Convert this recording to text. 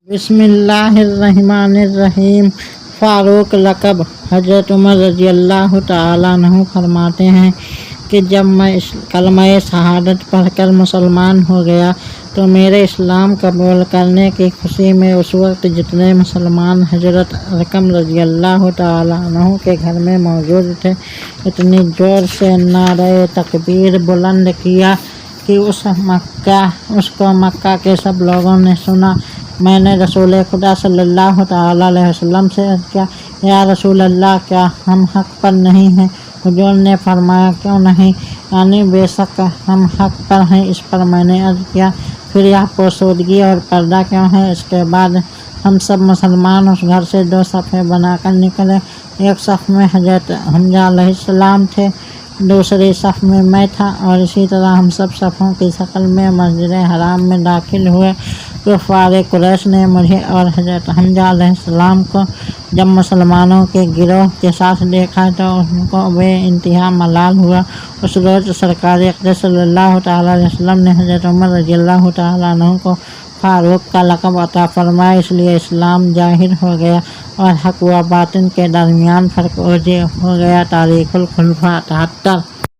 بسم اللہ الرحمن الرحیم۔ فاروق لقب حضرت عمر رضی اللہ تعالیٰ عنہ فرماتے ہیں کہ جب میں کلمہ شہادت پڑھ کر مسلمان ہو گیا تو میرے اسلام قبول کرنے کی خوشی میں اس وقت جتنے مسلمان حضرت ارقم رضی اللہ تعالیٰ عنہ کے گھر میں موجود تھے اتنی زور سے نعرہ تکبیر بلند کیا کہ اس کو مکہ کے سب لوگوں نے سنا۔ میں نے رسول خدا صلی اللہ تعالیٰ علیہ وسلم سے عرض کیا، یا رسول اللہ، کیا ہم حق پر نہیں ہیں؟ حضور نے فرمایا، کیوں نہیں، یعنی بے شک ہم حق پر ہیں۔ اس پر میں نے عرض کیا، پھر یہ پوشیدگی اور پردہ کیوں ہے؟ اس کے بعد ہم سب مسلمان اس گھر سے دو صفیں بنا کر نکلے۔ ایک صف میں حضرت حمزہ علیہ السلام تھے، دوسری صف میں میں تھا، اور اسی طرح ہم سب صفوں کی شکل میں مسجد حرام میں داخل ہوئے۔ کفار قریش نے مجھے اور حضرت حمزہ علیہ السلام کو جب مسلمانوں کے گروہ کے ساتھ دیکھا تو ان کو بے انتہا ملال ہوا۔ اس روز سرکار اقدس صلی اللہ تعالیٰ علیہ وسلم نے حضرت عمر رضی اللہ تعالیٰ عنہ کو فاروق کا لقب عطا فرمایا، اس لیے اسلام ظاہر ہو گیا اور حق و باطن کے درمیان فرق ہو گیا۔ تاریخ الخلفاء 73۔